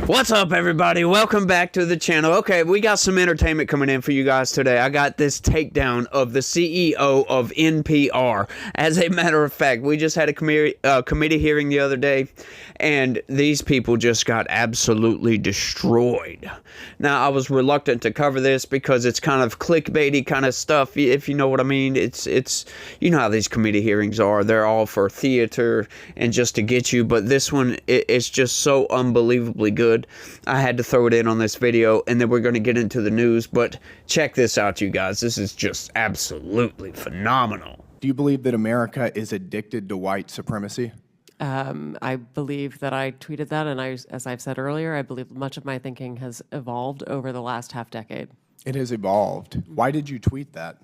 What's up, everybody? Welcome back to the channel. Okay, we got some entertainment coming in for you guys today. I got this takedown of the CEO of NPR. As a matter of fact, we just had a committee hearing the other day, and these people just got absolutely destroyed. Now, I was reluctant to cover this because it's kind of clickbaity kind of stuff, if you know what I mean. It's you know how these committee hearings are. They're all for theater and just to get you, but this one, it's just so unbelievably good. I had to throw it in on this video, and then we're going to get into the news, but check this out, you guys. This is just absolutely phenomenal. Do you believe that America is addicted to white supremacy? I believe that I tweeted that, and as I've said earlier, I believe much of my thinking has evolved over the last half decade. It has evolved. Why did you tweet that?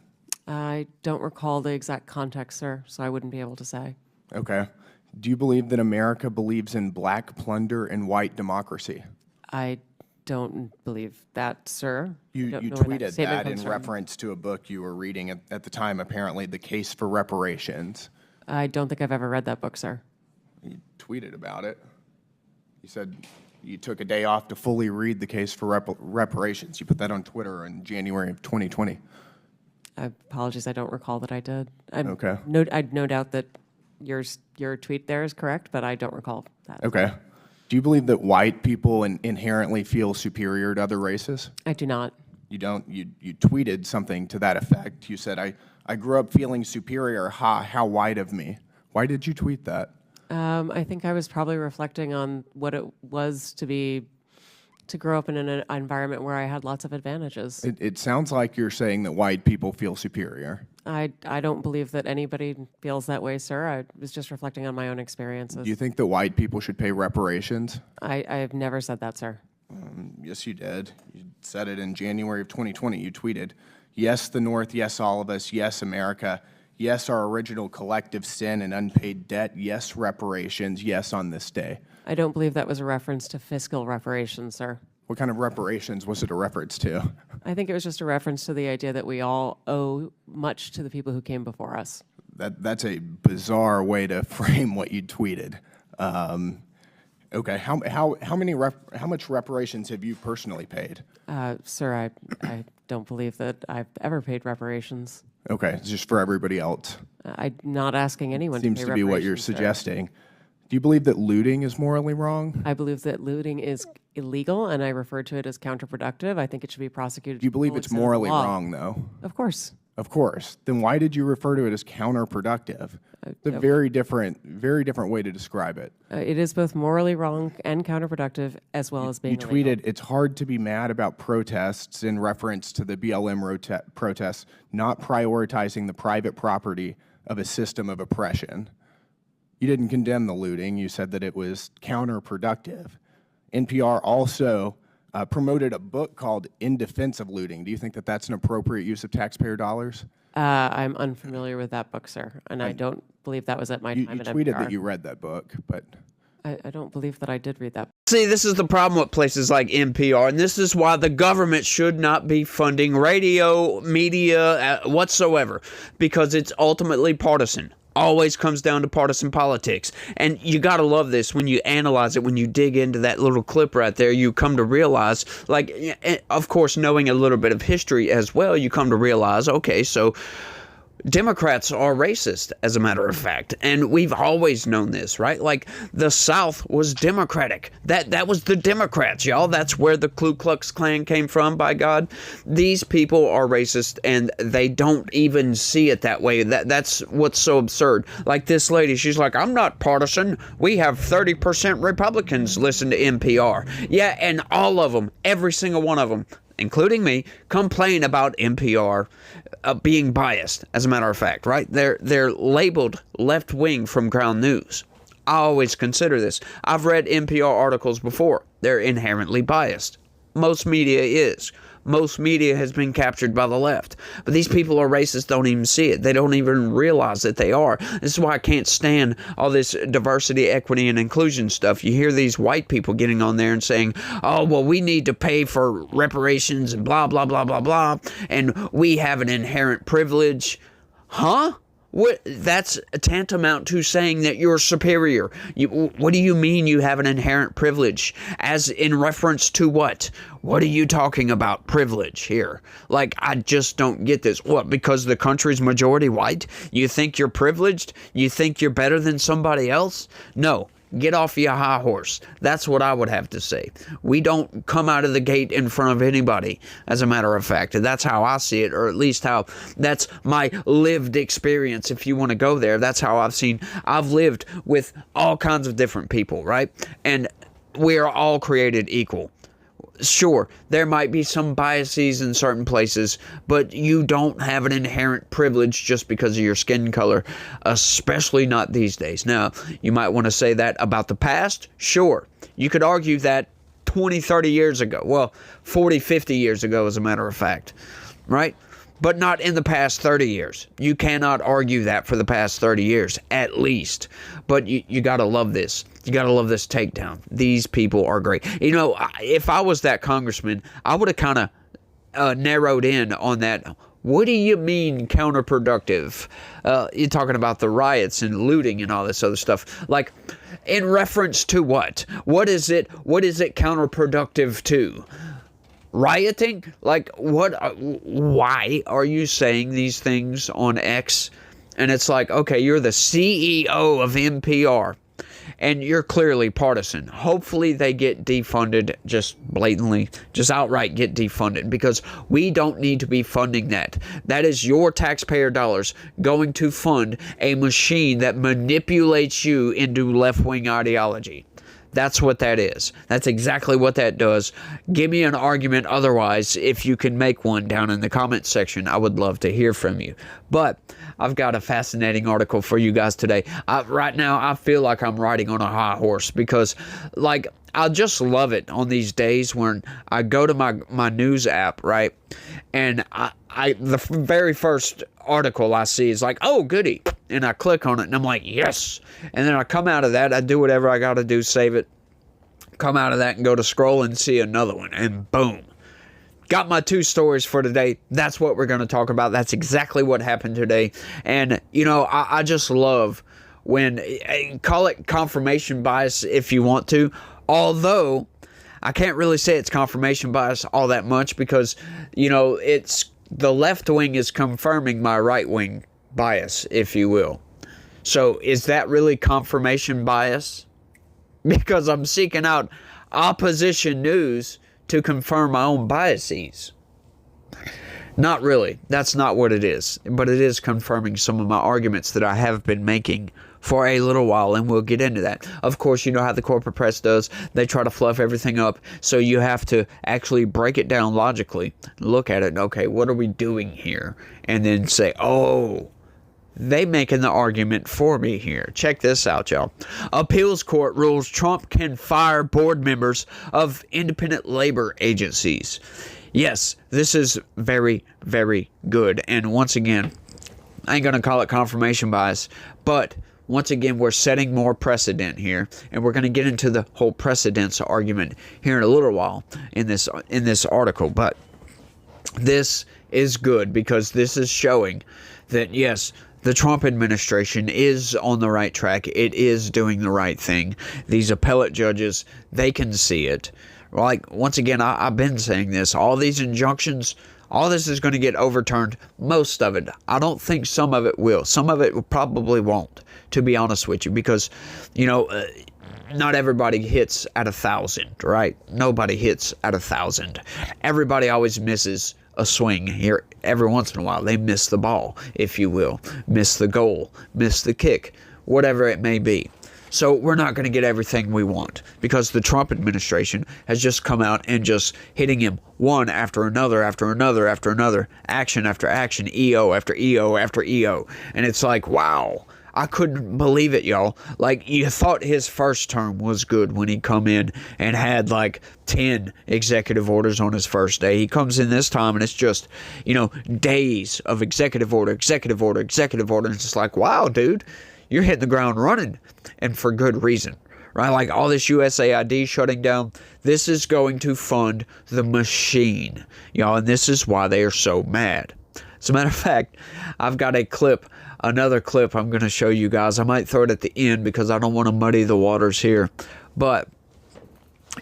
I don't recall the exact context, sir, so I wouldn't be able to say. Okay. Do you believe that America believes in black plunder and white democracy? I don't believe that, sir. You tweeted that in reference to a book you were reading at the time, apparently, The Case for Reparations. I don't think I've ever read that book, sir. You tweeted about it. You said you took a day off to fully read The Case for Reparations. You put that on Twitter in January of 2020. Apologies, I don't recall that I did. Okay. I'd no doubt that your tweet there is correct, but I don't recall that. Okay. Do you believe that white people inherently feel superior to other races? I do not. You don't? You tweeted something to that effect. You said, I grew up feeling superior. Ha, how white of me. Why did you tweet that? I think I was probably reflecting on what it was to grow up in an environment where I had lots of advantages. It sounds like you're saying that white people feel superior. I don't believe that anybody feels that way, sir. I was just reflecting on my own experiences. Do you think that white people should pay reparations? I have never said that, sir. Yes, you did. You said it in January of 2020. You tweeted, yes, the North, yes, all of us, yes, America, yes, our original collective sin and unpaid debt, yes, reparations, yes, on this day. I don't believe that was a reference to fiscal reparations, sir. What kind of reparations was it a reference to? I think it was just a reference to the idea that we all owe much to the people who came before us. That's a bizarre way to frame what you tweeted. Okay, how much reparations have you personally paid? Sir, I don't believe that I've ever paid reparations. Okay, it's just for everybody else. I'm not asking anyone to pay reparations. Seems to be what you're suggesting. Do you believe that looting is morally wrong? I believe that looting is illegal, and I refer to it as counterproductive. I think it should be prosecuted. Do you believe it's morally wrong, though? Of course. Of course. Then why did you refer to it as counterproductive? It's a very different way to describe it. It is both morally wrong and counterproductive, as well as being illegal. You tweeted, it's hard to be mad about protests in reference to the BLM protests, not prioritizing the private property of a system of oppression. You didn't condemn the looting. You said that it was counterproductive. NPR also promoted a book called In Defense of Looting. Do you think that that's an appropriate use of taxpayer dollars? I'm unfamiliar with that book, sir, and I don't believe that was at my time at NPR. You tweeted that you read that book, but... I don't believe that I did read that. See, this is the problem with places like NPR, and this is why the government should not be funding radio, media, whatsoever, because it's ultimately partisan. Always comes down to partisan politics. And you got to love this when you analyze it, when you dig into that little clip right there, you come to realize, like, of course, knowing a little bit of history as well, you come to realize, okay, so Democrats are racist, as a matter of fact, and we've always known this, right? Like, the South was Democratic. That was the Democrats, y'all. That's where the Ku Klux Klan came from, by God. These people are racist, and they don't even see it that way. That's what's so absurd. Like this lady, she's like, I'm not partisan. We have 30% Republicans listen to NPR. Yeah, and all of them, every single one of them, including me, complain about NPR being biased, as a matter of fact, right? They're labeled left-wing from ground news. I always consider this. I've read NPR articles before. They're inherently biased. Most media is. Most media has been captured by the left. But these people are racist, don't even see it. They don't even realize that they are. This is why I can't stand all this diversity, equity, and inclusion stuff. You hear these white people getting on there and saying, oh, well, we need to pay for reparations and blah, blah, blah, blah, blah, and we have an inherent privilege. Huh? That's tantamount to saying that you're superior. What do you mean you have an inherent privilege? As in reference to what? What are you talking about, privilege here? Like, I just don't get this. What, because the country's majority white? You think you're privileged? You think you're better than somebody else? No. Get off your high horse. That's what I would have to say. We don't come out of the gate in front of anybody, as a matter of fact. That's how I see it, or at least that's my lived experience. If you want to go there, that's how I've lived with all kinds of different people, right? And we are all created equal. Sure, there might be some biases in certain places, but you don't have an inherent privilege just because of your skin color, especially not these days. Now, you might want to say that about the past. Sure, you could argue that 20, 30 years ago. Well, 40, 50 years ago, as a matter of fact, right? But not in the past 30 years. You cannot argue that for the past 30 years, at least. But you got to love this. You got to love this takedown. These people are great. You know, if I was that congressman, I would have kind of narrowed in on that. What do you mean counterproductive? You're talking about the riots and looting and all this other stuff. Like, in reference to what? What is it counterproductive to? Rioting? Like, what? Why are you saying these things on X? And it's like, okay, you're the CEO of NPR, and you're clearly partisan. Hopefully they get defunded, just blatantly, just outright get defunded, because we don't need to be funding that. That is your taxpayer dollars going to fund a machine that manipulates you into left-wing ideology. That's what that is. That's exactly what that does. Give me an argument otherwise. If you can make one down in the comments section, I would love to hear from you. But I've got a fascinating article for you guys today. Right now, I feel like I'm riding on a high horse because, like, I just love it on these days when I go to my news app, right? And the very first article I see is like, oh, goody. And I click on it and I'm like, yes. And then I come out of that. I do whatever I got to do, save it, come out of that and go to scroll and see another one. And boom. Got my 2 stories for today. That's what we're going to talk about. That's exactly what happened today. And, you know, I just love when, call it confirmation bias if you want to. Although, I can't really say it's confirmation bias all that much because, you know, it's the left wing is confirming my right wing bias, if you will. So, is that really confirmation bias? Because I'm seeking out opposition news to confirm my own biases. Not really. That's not what it is. But it is confirming some of my arguments that I have been making for a little while, and we'll get into that. Of course, you know how the corporate press does. They try to fluff everything up, so you have to actually break it down logically, look at it, and okay, what are we doing here? And then say, oh, they making the argument for me here. Check this out, y'all. Appeals court rules Trump can fire board members of independent labor agencies. Yes, this is very, very good. And once again, I ain't going to call it confirmation bias, but once again, we're setting more precedent here, and we're going to get into the whole precedence argument here in a little while in this article. But this is good because this is showing that, yes, the Trump administration is on the right track. It is doing the right thing. These appellate judges, they can see it. Like, once again, I've been saying this. All these injunctions, all this is going to get overturned. Most of it. I don't think some of it will. Some of it probably won't, to be honest with you, because, you know, not everybody hits at 1,000, right? Nobody hits at 1,000. Everybody always misses a swing here every once in a while. They miss the ball, if you will, miss the goal, miss the kick, whatever it may be. So we're not going to get everything we want because the Trump administration has just come out and just hitting him one after another, after another, after another, action after action, EO after EO after EO. And it's like, wow, I couldn't believe it, y'all. Like, you thought his first term was good when he come in and had like 10 executive orders on his first day. He comes in this time and it's just, you know, days of executive order, executive order, executive order. And it's just like, wow, dude, you're hitting the ground running, and for good reason, right? Like all this USAID shutting down, this is going to fund the machine, y'all, and this is why they are so mad. As a matter of fact, I've got a clip another clip I'm going to show you guys. I might throw it at the end because I don't want to muddy the waters here. But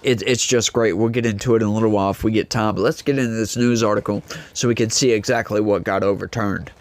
it's just great. We'll get into it in a little while if we get time. But let's get into this news article so we can see exactly what got overturned.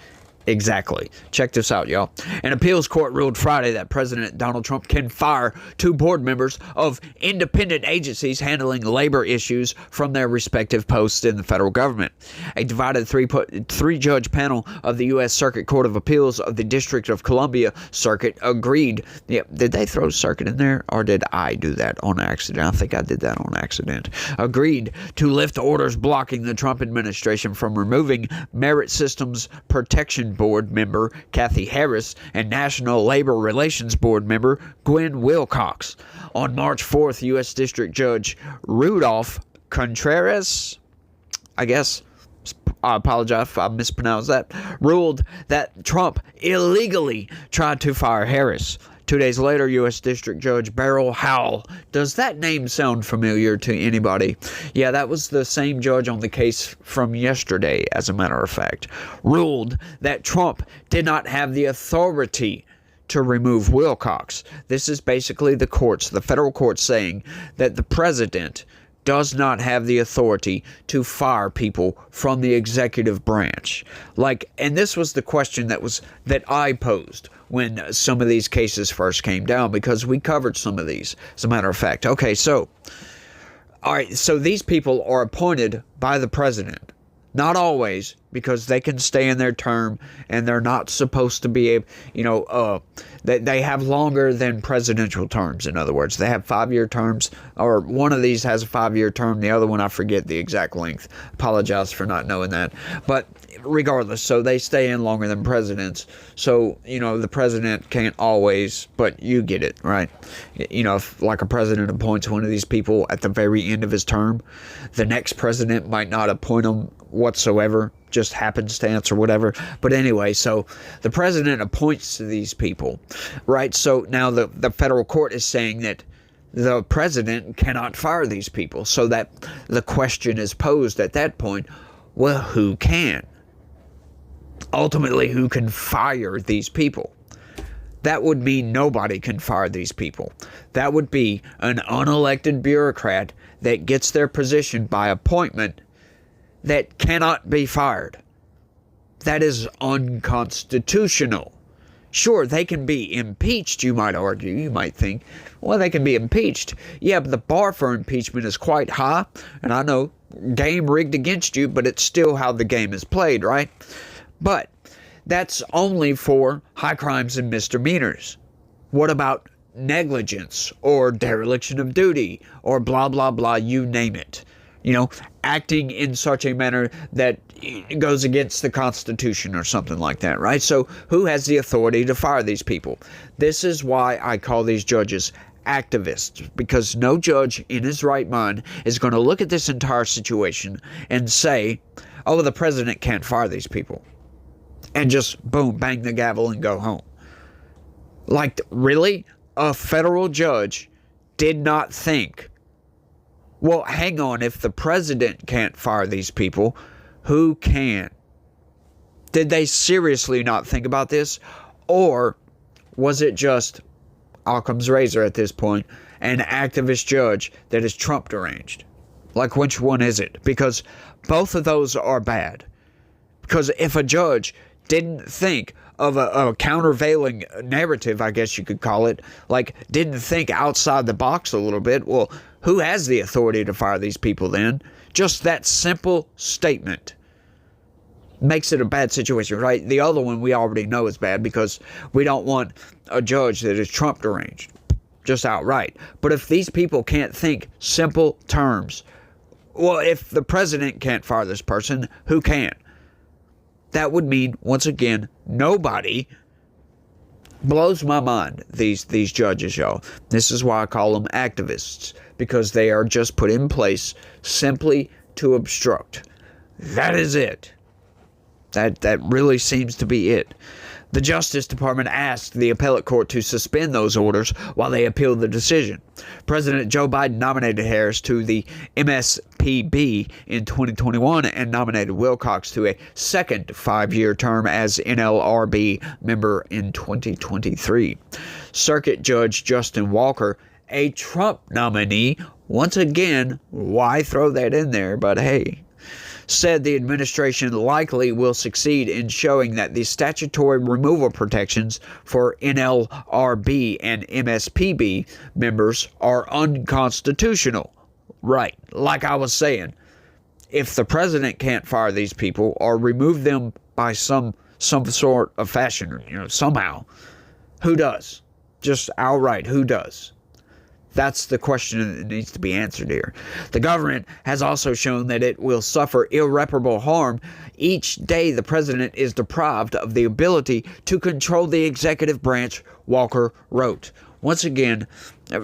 Exactly. Check this out, y'all. An appeals court ruled Friday that President Donald Trump can fire 2 board members of independent agencies handling labor issues from their respective posts in the federal government. A divided three-judge panel of the U.S. Circuit Court of Appeals of the District of Columbia Circuit agreed. Yeah, did they throw circuit in there, or did I do that on accident? I think I did that on accident. Agreed to lift orders blocking the Trump administration from removing Merit Systems Protection Board member Kathy Harris and National Labor Relations Board member Gwen Wilcox. On March 4th, U.S. District Judge Rudolph Contreras, I apologize if I mispronounced that, ruled that Trump illegally tried to fire Harris. 2 days later, U.S. District Judge Beryl Howell. Does that name sound familiar to anybody? Yeah, that was the same judge on the case from yesterday, as a matter of fact. Ruled that Trump did not have the authority to remove Wilcox. This is basically the federal courts saying that the president does not have the authority to fire people from the executive branch. And this was the question that I posed when some of these cases first came down, because we covered some of these, as a matter of fact. Okay, so these people are appointed by the president. Not always, because they can stay in their term, and they're not supposed to be they have longer than presidential terms. In other words, they have 5-year terms, or one of these has a 5-year term. The other one, I forget the exact length. Apologize for not knowing that. But regardless, so they stay in longer than presidents. So, the president can't always, but you get it, right? If a president appoints one of these people at the very end of his term, the next president might not appoint them whatsoever, just happenstance or whatever. But anyway, so the president appoints these people, right? So now the federal court is saying that the president cannot fire these people. So that the question is posed at that point, well, who can? Ultimately, who can fire these people? That would mean nobody can fire these people. That would be an unelected bureaucrat that gets their position by appointment that cannot be fired. That is unconstitutional. Sure, they can be impeached, you might argue. You might think, well, they can be impeached. Yeah, but the bar for impeachment is quite high. And I know, game rigged against you, but it's still how the game is played, right? But that's only for high crimes and misdemeanors. What about negligence or dereliction of duty or blah, blah, blah, you name it? Acting in such a manner that goes against the Constitution or something like that, right? So who has the authority to fire these people? This is why I call these judges activists, because no judge in his right mind is going to look at this entire situation and say, oh, the president can't fire these people, and just boom, bang the gavel and go home. Really? A federal judge did not think, well, hang on, if the president can't fire these people, who can? Did they seriously not think about this? Or was it just Occam's razor at this point, an activist judge that is Trump deranged? Which one is it? Because both of those are bad. Because if a judge didn't think of a countervailing narrative, I guess you could call it, didn't think outside the box a little bit, well, who has the authority to fire these people then? Just that simple statement makes it a bad situation, right? The other one we already know is bad because we don't want a judge that is Trump deranged, just outright. But if these people can't think simple terms, well, if the president can't fire this person, who can? That would mean, once again, nobody. Blows my mind, these judges, y'all. This is why I call them activists, because they are just put in place simply to obstruct. That is it. That really seems to be it. The Justice Department asked the appellate court to suspend those orders while they appealed the decision. President Joe Biden nominated Harris to the MSPB in 2021 and nominated Wilcox to a second 5-year term as NLRB member in 2023. Circuit Judge Justin Walker, a Trump nominee, once again, why throw that in there, but hey, said the administration likely will succeed in showing that the statutory removal protections for NLRB and MSPB members are unconstitutional. Right, like I was saying, if the president can't fire these people or remove them by some sort of fashion, somehow, who does? Just outright, who does? That's the question that needs to be answered here. The government has also shown that it will suffer irreparable harm each day the president is deprived of the ability to control the executive branch, Walker wrote. Once again,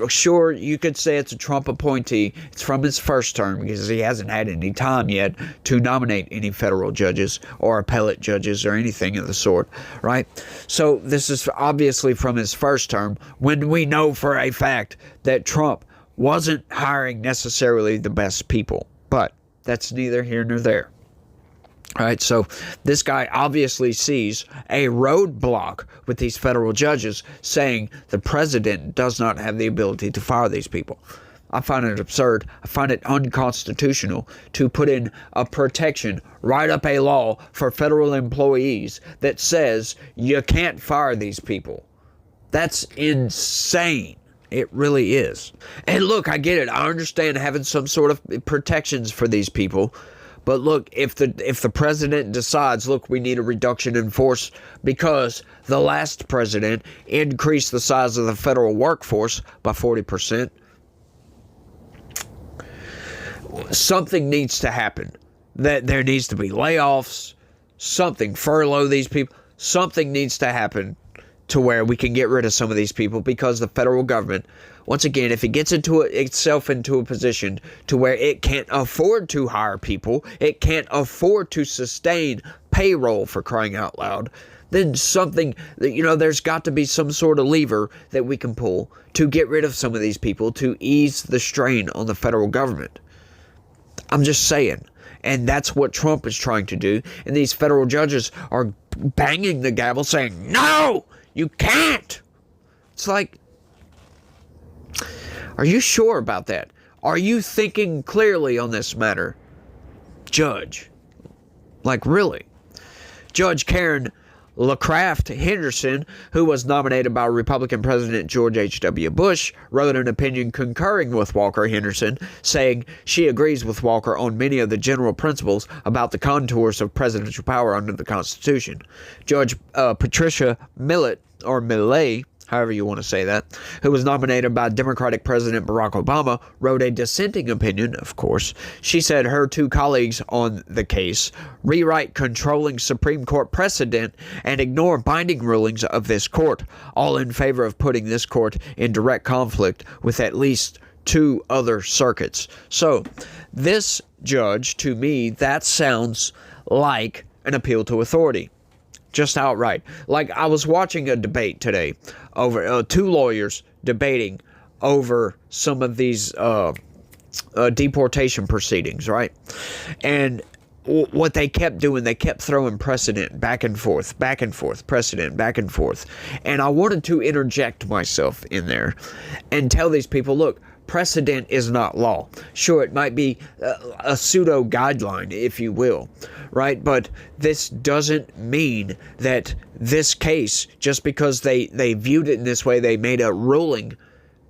sure, you could say it's a Trump appointee. It's from his first term because he hasn't had any time yet to nominate any federal judges or appellate judges or anything of the sort, right? So this is obviously from his first term when we know for a fact that Trump wasn't hiring necessarily the best people. But that's neither here nor there. All right, so this guy obviously sees a roadblock with these federal judges saying the president does not have the ability to fire these people. I find it absurd. I find it unconstitutional to put in a protection, write up a law for federal employees that says you can't fire these people. That's insane. It really is. And look, I get it. I understand having some sort of protections for these people. But look, if the president decides, look, we need a reduction in force because the last president increased the size of the federal workforce by 40%, something needs to happen. That there needs to be layoffs, something, furlough these people. Something needs to happen to where we can get rid of some of these people because the federal government, once again, if it gets itself into a position to where it can't afford to hire people, it can't afford to sustain payroll for crying out loud, then something, there's got to be some sort of lever that we can pull to get rid of some of these people to ease the strain on the federal government. I'm just saying. And that's what Trump is trying to do. And these federal judges are banging the gavel saying, no, you can't. It's like, are you sure about that? Are you thinking clearly on this matter, Judge? Like, really? Judge Karen LaCraft Henderson, who was nominated by Republican President George H.W. Bush, wrote an opinion concurring with Walker Henderson, saying she agrees with Walker on many of the general principles about the contours of presidential power under the Constitution. Judge Patricia Millett, or Millett, however you want to say that, who was nominated by Democratic President Barack Obama, wrote a dissenting opinion, of course. She said her two colleagues on the case rewrite controlling Supreme Court precedent and ignore binding rulings of this court, all in favor of putting this court in direct conflict with at least two other circuits. So, this judge, to me, that sounds like an appeal to authority. Just outright. Like, I was watching a debate today over two lawyers debating over some of these deportation proceedings, right? And what they kept doing, they kept throwing precedent back and forth, precedent back and forth. And I wanted to interject myself in there and tell these people, look, precedent is not law. Sure, it might be a pseudo guideline, if you will, right? But this doesn't mean that this case, just because they viewed it in this way, they made a ruling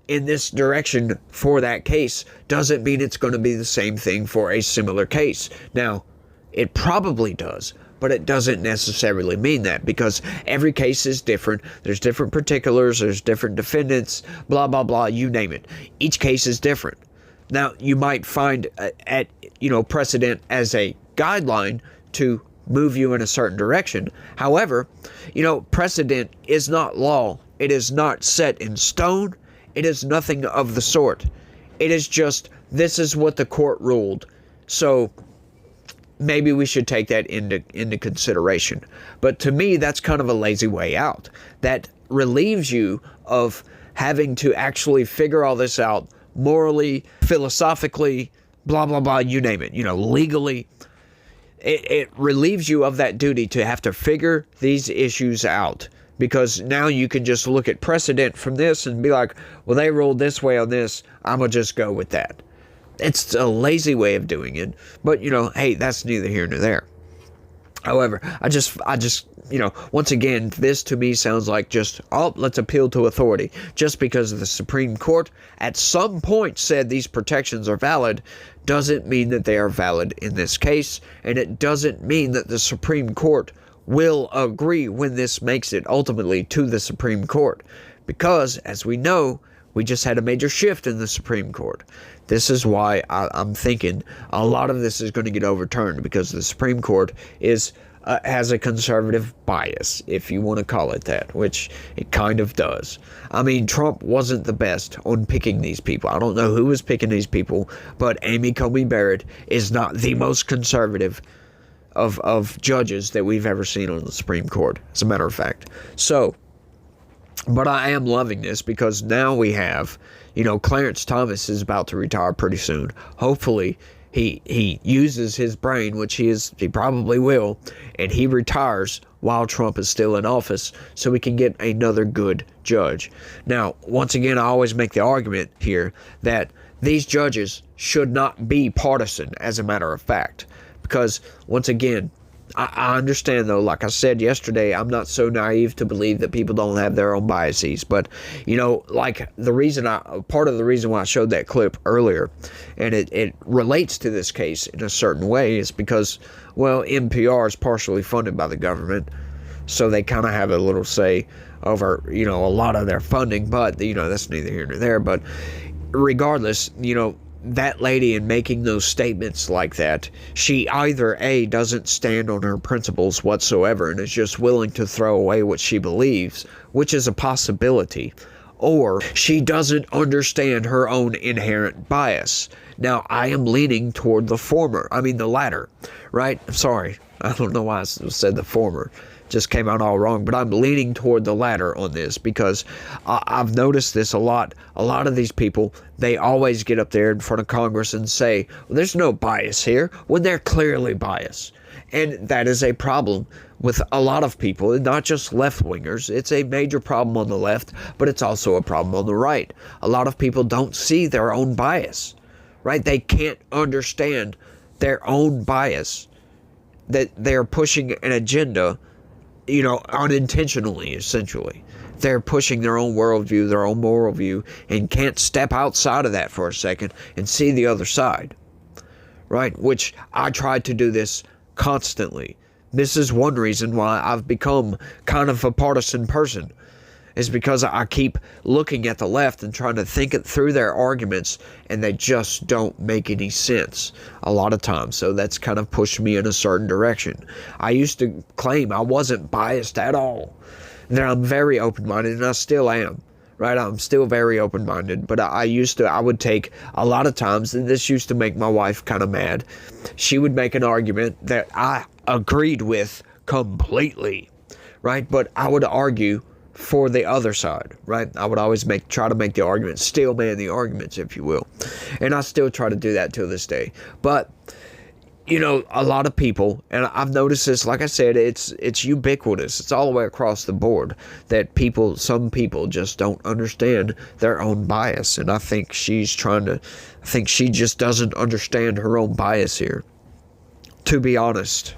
in this direction for that case, doesn't mean it's going to be the same thing for a similar case. Now, it probably does, but it doesn't necessarily mean that, because every case is different. There's different particulars, there's different defendants, blah, blah, blah, you name it. Each case is different. Now, you might find precedent as a guideline to move you in a certain direction. However, precedent is not law. It is not set in stone. It is nothing of the sort. It is just, this is what the court ruled. So, maybe we should take that into consideration. But to me, that's kind of a lazy way out. That relieves you of having to actually figure all this out morally, philosophically, blah, blah, blah, you name it, legally. It relieves you of that duty to have to figure these issues out, because now you can just look at precedent from this and be like, well, they ruled this way on this, I'm going to just go with that. It's a lazy way of doing it, but, hey, that's neither here nor there. However, I just, once again, this to me sounds like just, let's appeal to authority. Just because the Supreme Court at some point said these protections are valid doesn't mean that they are valid in this case, and it doesn't mean that the Supreme Court will agree when this makes it ultimately to the Supreme Court. Because, as we know, we just had a major shift in the Supreme Court. This is why I'm thinking a lot of this is going to get overturned, because the Supreme Court has a conservative bias, if you want to call it that, which it kind of does. I mean, Trump wasn't the best on picking these people. I don't know who was picking these people, but Amy Coney Barrett is not the most conservative of judges that we've ever seen on the Supreme Court, as a matter of fact. So, but I am loving this, because now we have, Clarence Thomas is about to retire pretty soon. Hopefully, he uses his brain, which he probably will, and he retires while Trump is still in office, so we can get another good judge. Now, once again, I always make the argument here that these judges should not be partisan, as a matter of fact, because, once again, I understand, though, like I said yesterday, I'm not so naive to believe that people don't have their own biases. But, like part of the reason why I showed that clip earlier, and it relates to this case in a certain way, is because, well, NPR is partially funded by the government. So they kind of have a little say over, a lot of their funding. But, that's neither here nor there. But regardless, that lady, in making those statements like that, she either A, doesn't stand on her principles whatsoever and is just willing to throw away what she believes, which is a possibility, or she doesn't understand her own inherent bias. Now, I am leaning toward the latter, right? Sorry, I don't know why I said the former. Just came out all wrong, but I'm leaning toward the latter on this, because I've noticed this a lot. A lot of these people, they always get up there in front of Congress and say, well, there's no bias here, when they're clearly biased. And that is a problem with a lot of people, not just left-wingers. It's a major problem on the left, but it's also a problem on the right. A lot of people don't see their own bias, right? They can't understand their own bias, that they're pushing an agenda, unintentionally, essentially. They're pushing their own worldview, their own moral view, and can't step outside of that for a second and see the other side, right? Which I try to do this constantly. This is one reason why I've become kind of a partisan person, is because I keep looking at the left and trying to think it through their arguments, and they just don't make any sense a lot of times. So that's kind of pushed me in a certain direction. I used to claim I wasn't biased at all, that I'm very open-minded, and I still am. Right, I'm still very open-minded, but I would take a lot of times, and this used to make my wife kind of mad. She would make an argument that I agreed with completely, right? But I would argue for the other side, right? I would always try to make the argument, steel man the arguments, if you will. And I still try to do that till this day. But, a lot of people, and I've noticed this, like I said, it's ubiquitous. It's all the way across the board that some people just don't understand their own bias. And I think she just doesn't understand her own bias here, to be honest,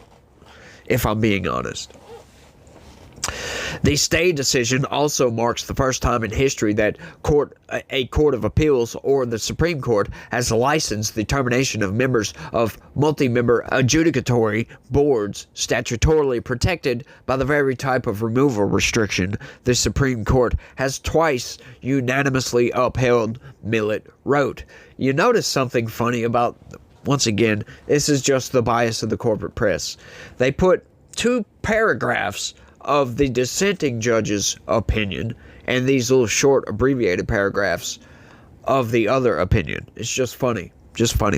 if I'm being honest. The stay decision also marks the first time in history that a court of appeals or the Supreme Court has licensed the termination of members of multi-member adjudicatory boards statutorily protected by the very type of removal restriction the Supreme Court has twice unanimously upheld, Millett wrote. You notice something funny about, once again, this is just the bias of the corporate press. They put 2 paragraphs of the dissenting judge's opinion and these little short abbreviated paragraphs of the other opinion. It's just funny. Just funny.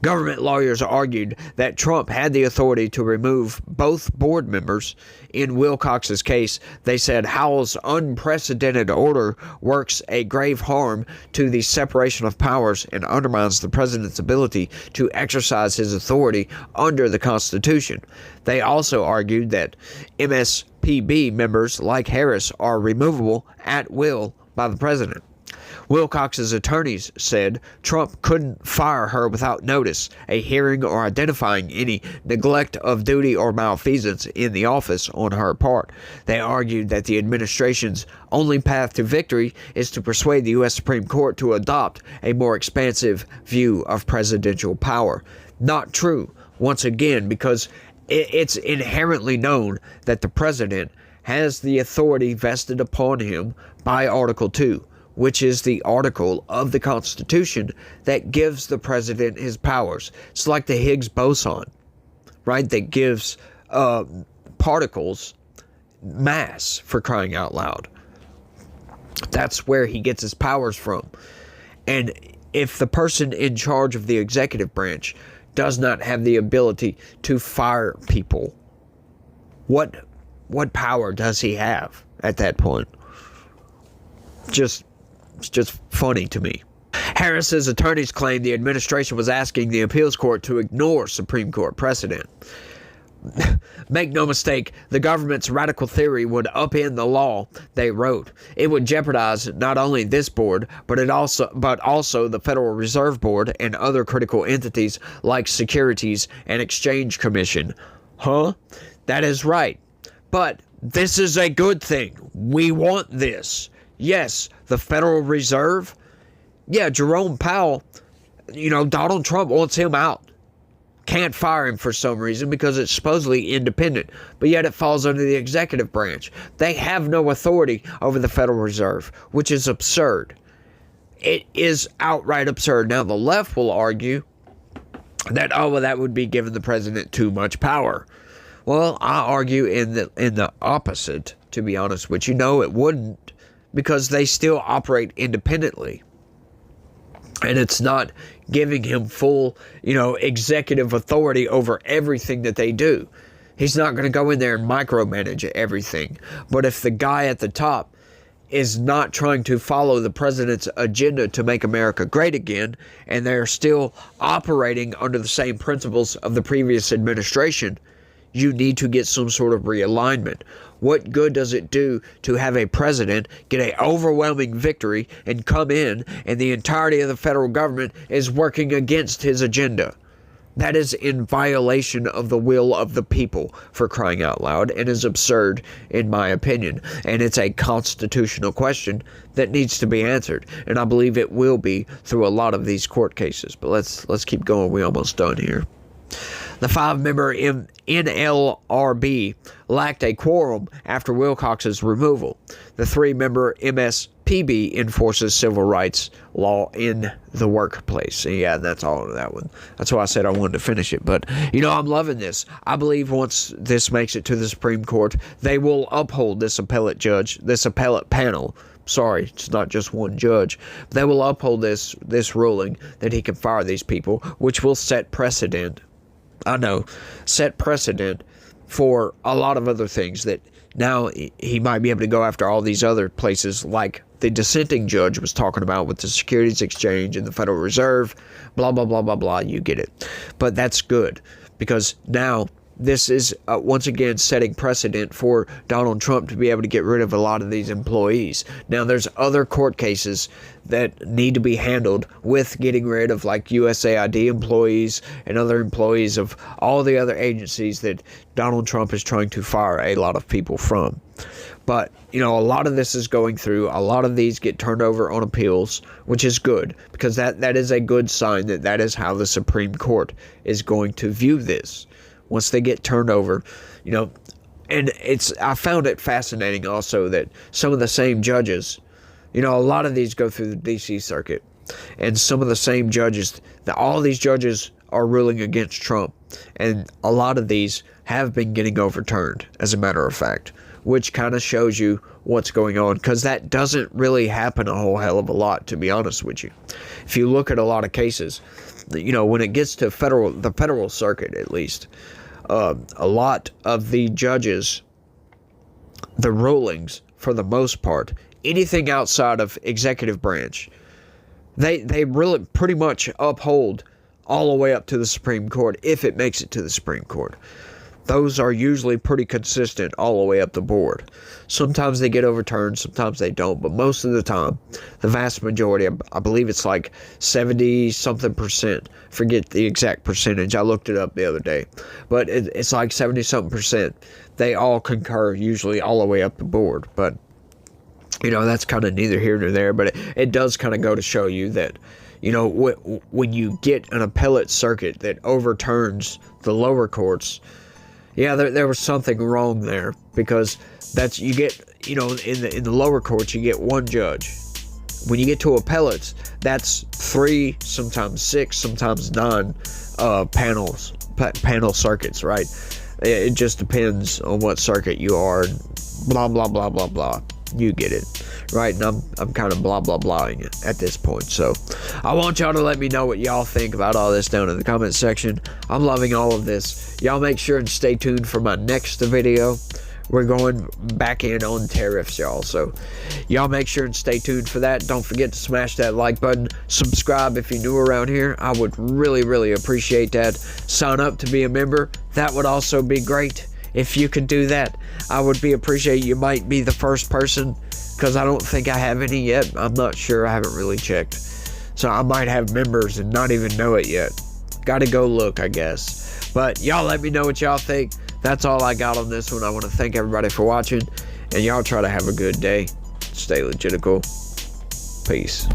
Government lawyers argued that Trump had the authority to remove both board members. In Wilcox's case, they said Howell's unprecedented order works a grave harm to the separation of powers and undermines the president's ability to exercise his authority under the Constitution. They also argued that MSPB members like Harris are removable at will by the president. Wilcox's attorneys said Trump couldn't fire her without notice, a hearing, or identifying any neglect of duty or malfeasance in the office on her part. They argued that the administration's only path to victory is to persuade the U.S. Supreme Court to adopt a more expansive view of presidential power. Not true, once again, because it's inherently known that the president has the authority vested upon him by Article 2. Which is the article of the Constitution that gives the president his powers. It's like the Higgs boson, right? That gives particles mass, for crying out loud. That's where he gets his powers from. And if the person in charge of the executive branch does not have the ability to fire people, what power does he have at that point? It's just funny to me. Harris's attorneys claimed the administration was asking the appeals court to ignore Supreme Court precedent. Make no mistake, the government's radical theory would upend the law, they wrote. It would jeopardize not only this board, but also the Federal Reserve Board and other critical entities like Securities and Exchange Commission. Huh? That is right. But this is a good thing. We want this. Yes, the Federal Reserve. Yeah, Jerome Powell, Donald Trump wants him out. Can't fire him for some reason because it's supposedly independent, but yet it falls under the executive branch. They have no authority over the Federal Reserve, which is absurd. It is outright absurd. Now, the left will argue that, that would be giving the president too much power. Well, I argue in the opposite, to be honest with you. No, it wouldn't. Because they still operate independently. And it's not giving him full, executive authority over everything that they do. He's not going to go in there and micromanage everything. But if the guy at the top is not trying to follow the president's agenda to make America great again, and they're still operating under the same principles of the previous administration, you need to get some sort of realignment. What good does it do to have a president get an overwhelming victory and come in and the entirety of the federal government is working against his agenda? That is in violation of the will of the people, for crying out loud, and is absurd in my opinion. And it's a constitutional question that needs to be answered. And I believe it will be through a lot of these court cases. But let's keep going. We're almost done here. The 5-member NLRB lacked a quorum after Wilcox's removal. The 3-member MSPB enforces civil rights law in the workplace. Yeah, that's all of that one. That's why I said I wanted to finish it. But, I'm loving this. I believe once this makes it to the Supreme Court, they will uphold this appellate panel. Sorry, it's not just one judge. They will uphold this ruling that he can fire these people, which will set precedent. Set precedent for a lot of other things that now he might be able to go after all these other places like the dissenting judge was talking about with the Securities Exchange and the Federal Reserve, blah, blah, blah, blah, blah. You get it. But that's good because now this is once again setting precedent for Donald Trump to be able to get rid of a lot of these employees. Now, there's other court cases that need to be handled with getting rid of like USAID employees and other employees of all the other agencies that Donald Trump is trying to fire a lot of people from. But, a lot of this is going through. A lot of these get turned over on appeals, which is good because that is a good sign that is how the Supreme Court is going to view this. Once they get turned over, and I found it fascinating also that some of the same judges, a lot of these go through the D.C. circuit, and some of the same judges, all these judges are ruling against Trump, and a lot of these have been getting overturned, as a matter of fact, which kind of shows you what's going on, because that doesn't really happen a whole hell of a lot, to be honest with you. If you look at a lot of cases, you know, when it gets to the federal circuit, at least, a lot of the judges, the rulings, for the most part, anything outside of executive branch, they really pretty much uphold all the way up to the Supreme Court, if it makes it to the Supreme Court. Those are usually pretty consistent all the way up the board. Sometimes they get overturned, sometimes they don't, but most of the time, the vast majority, I believe it's like 70-something%. Forget the exact percentage. I looked it up the other day. But it's like 70-something%. They all concur, usually all the way up the board. But, you know, that's kind of neither here nor there. But it does kind of go to show you that, you know, when you get an appellate circuit that overturns the lower courts, yeah, there was something wrong there, because you get, you know, in the lower courts you get one judge. When you get to appellates, that's 3, sometimes 6, sometimes 9 panel circuits, right? It just depends on what circuit you are, and blah blah blah blah blah. You get it, right? And I'm kind of blah blah blahing it at this point. So I want y'all to let me know what y'all think about all this down in the comment section. I'm loving all of this. Y'all make sure and stay tuned for my next video. We're going back in on tariffs, y'all. So y'all make sure and stay tuned for that. Don't forget to smash that like button. Subscribe if you're new around here. I would really, really appreciate that. Sign up to be a member. That would also be great. If you could do that, I would be appreciated. You might be the first person, because I don't think I have any yet. I'm not sure. I haven't really checked. So I might have members and not even know it yet. Gotta go look, I guess. But y'all let me know what y'all think. That's all I got on this one. I want to thank everybody for watching, and y'all try to have a good day. Stay legitical. Peace.